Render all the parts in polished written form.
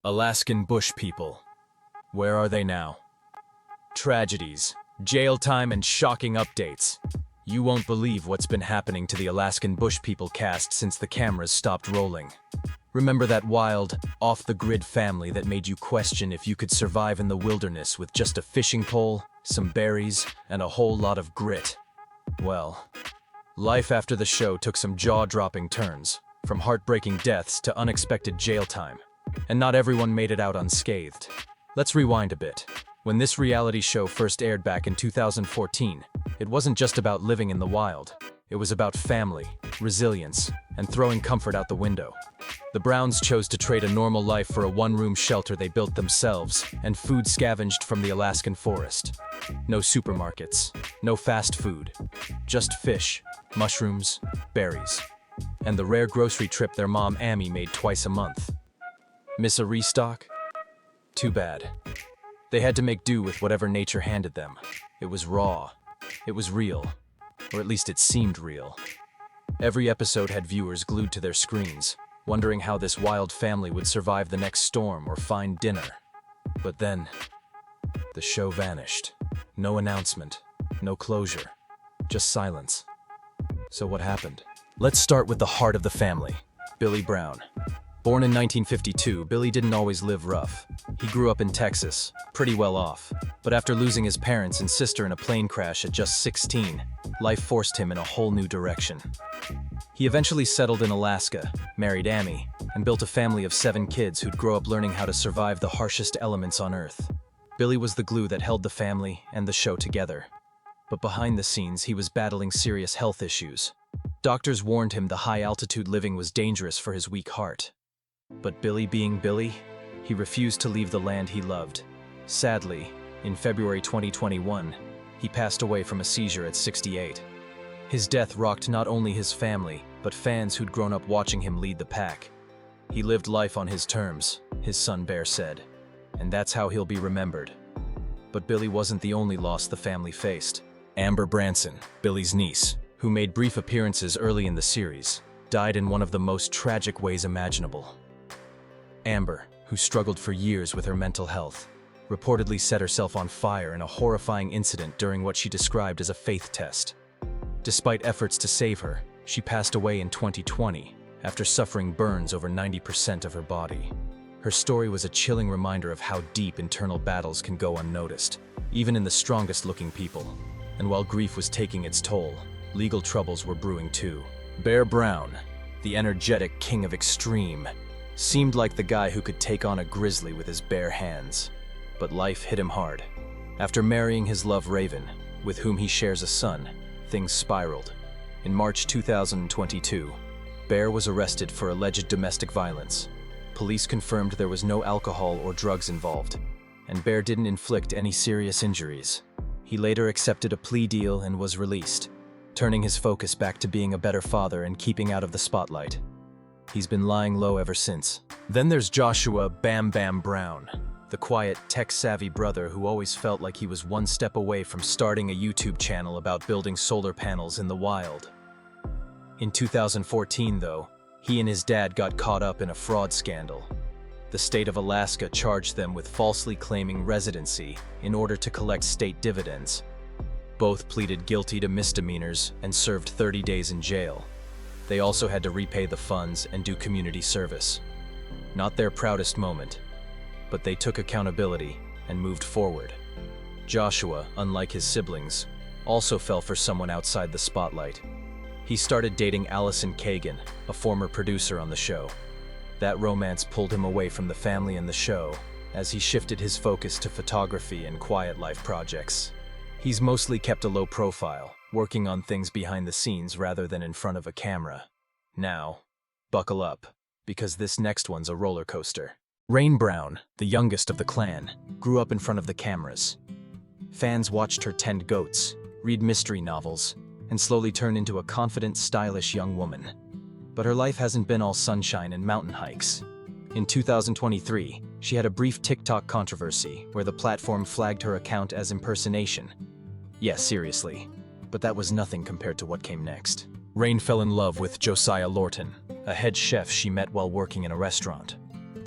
Alaskan Bush People. Where are they now? Tragedies, jail time, and shocking updates. You won't believe what's been happening to the Alaskan Bush People cast since the cameras stopped rolling. Remember that wild, off-the-grid family that made you question if you could survive in the wilderness with just a fishing pole, some berries, and a whole lot of grit? Well, life after the show took some jaw-dropping turns, from heartbreaking deaths to unexpected jail time. And not everyone made it out unscathed. Let's rewind a bit. When this reality show first aired back in 2014, it wasn't just about living in the wild. It was about family, resilience, and throwing comfort out the window. The Browns chose to trade a normal life for a one-room shelter they built themselves and food scavenged from the Alaskan forest. No supermarkets, no fast food, just fish, mushrooms, berries, and the rare grocery trip their mom Amy made twice a month. Miss a restock? Too bad. They had to make do with whatever nature handed them. It was raw. It was real. Or at least it seemed real. Every episode had viewers glued to their screens, wondering how this wild family would survive the next storm or find dinner. But then, the show vanished. No announcement, no closure, just silence. So what happened? Let's start with the heart of the family, Billy Brown. Born in 1952, Billy didn't always live rough. He grew up in Texas, pretty well off. But after losing his parents and sister in a plane crash at just 16, life forced him in a whole new direction. He eventually settled in Alaska, married Amy, and built a family of 7 kids who'd grow up learning how to survive the harshest elements on Earth. Billy was the glue that held the family and the show together. But behind the scenes, he was battling serious health issues. Doctors warned him the high-altitude living was dangerous for his weak heart. But Billy being Billy, he refused to leave the land he loved. Sadly, in February 2021, he passed away from a seizure at 68. His death rocked not only his family, but fans who'd grown up watching him lead the pack. He lived life on his terms, his son Bear said, and that's how he'll be remembered. But Billy wasn't the only loss the family faced. Amber Branson, Billy's niece, who made brief appearances early in the series, died in one of the most tragic ways imaginable. Amber, who struggled for years with her mental health, reportedly set herself on fire in a horrifying incident during what she described as a faith test. Despite efforts to save her, she passed away in 2020 after suffering burns over 90% of her body. Her story was a chilling reminder of how deep internal battles can go unnoticed, even in the strongest-looking people. And while grief was taking its toll, legal troubles were brewing too. Bear Brown, the energetic king of extreme, seemed like the guy who could take on a grizzly with his bare hands. But life hit him hard. After marrying his love Raven, with whom he shares a son, things spiraled. In March 2022, Bear was arrested for alleged domestic violence. Police confirmed there was no alcohol or drugs involved, and Bear didn't inflict any serious injuries. He later accepted a plea deal and was released, turning his focus back to being a better father and keeping out of the spotlight. He's been lying low ever since. Then there's Joshua Bam Bam Brown, the quiet, tech-savvy brother who always felt like he was one step away from starting a YouTube channel about building solar panels in the wild. In 2014, though, he and his dad got caught up in a fraud scandal. The state of Alaska charged them with falsely claiming residency in order to collect state dividends. Both pleaded guilty to misdemeanors and served 30 days in jail. They also had to repay the funds and do community service. Not their proudest moment, but they took accountability and moved forward. Joshua, unlike his siblings, also fell for someone outside the spotlight. He started dating Allison Kagan, a former producer on the show. That romance pulled him away from the family and the show, as he shifted his focus to photography and quiet life projects. He's mostly kept a low profile, working on things behind the scenes rather than in front of a camera. Now, buckle up, because this next one's a roller coaster. Rain Brown, the youngest of the clan, grew up in front of the cameras. Fans watched her tend goats, read mystery novels, and slowly turn into a confident, stylish young woman. But her life hasn't been all sunshine and mountain hikes. In 2023, she had a brief TikTok controversy where the platform flagged her account as impersonation. Yes, seriously. But that was nothing compared to what came next. Rain fell in love with Josiah Lorton, a head chef she met while working in a restaurant.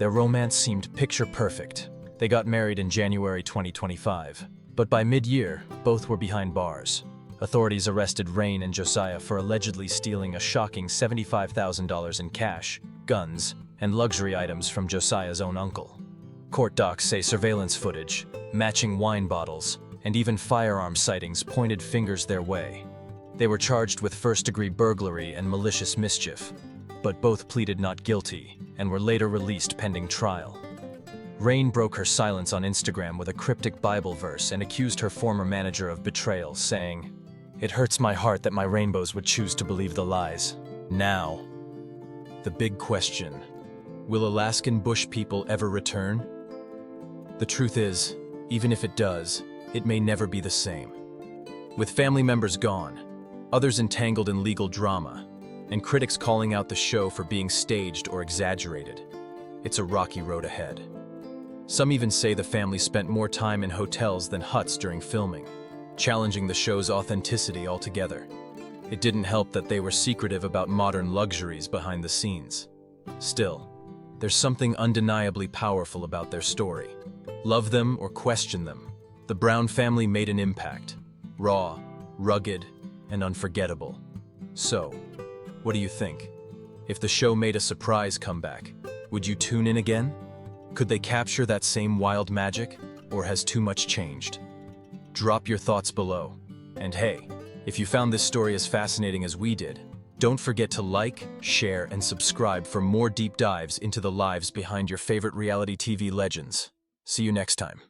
Their romance seemed picture perfect. They got married in January 2025, but by mid-year, both were behind bars. Authorities arrested Rain and Josiah for allegedly stealing a shocking $75,000 in cash, guns, and luxury items from Josiah's own uncle. Court docs say surveillance footage, matching wine bottles, and even firearm sightings pointed fingers their way. They were charged with first-degree burglary and malicious mischief, but both pleaded not guilty and were later released pending trial. Rain broke her silence on Instagram with a cryptic Bible verse and accused her former manager of betrayal, saying, "It hurts my heart that my rainbows would choose to believe the lies." Now, the big question: will Alaskan Bush People ever return? The truth is, even if it does, it may never be the same. With family members gone, others entangled in legal drama, and critics calling out the show for being staged or exaggerated, it's a rocky road ahead. Some even say the family spent more time in hotels than huts during filming, challenging the show's authenticity altogether. It didn't help that they were secretive about modern luxuries behind the scenes. Still, there's something undeniably powerful about their story. Love them or question them, the Brown family made an impact. Raw, rugged, and unforgettable. So, what do you think? If the show made a surprise comeback, would you tune in again? Could they capture that same wild magic, or has too much changed? Drop your thoughts below. And hey, if you found this story as fascinating as we did, don't forget to like, share, and subscribe for more deep dives into the lives behind your favorite reality TV legends. See you next time.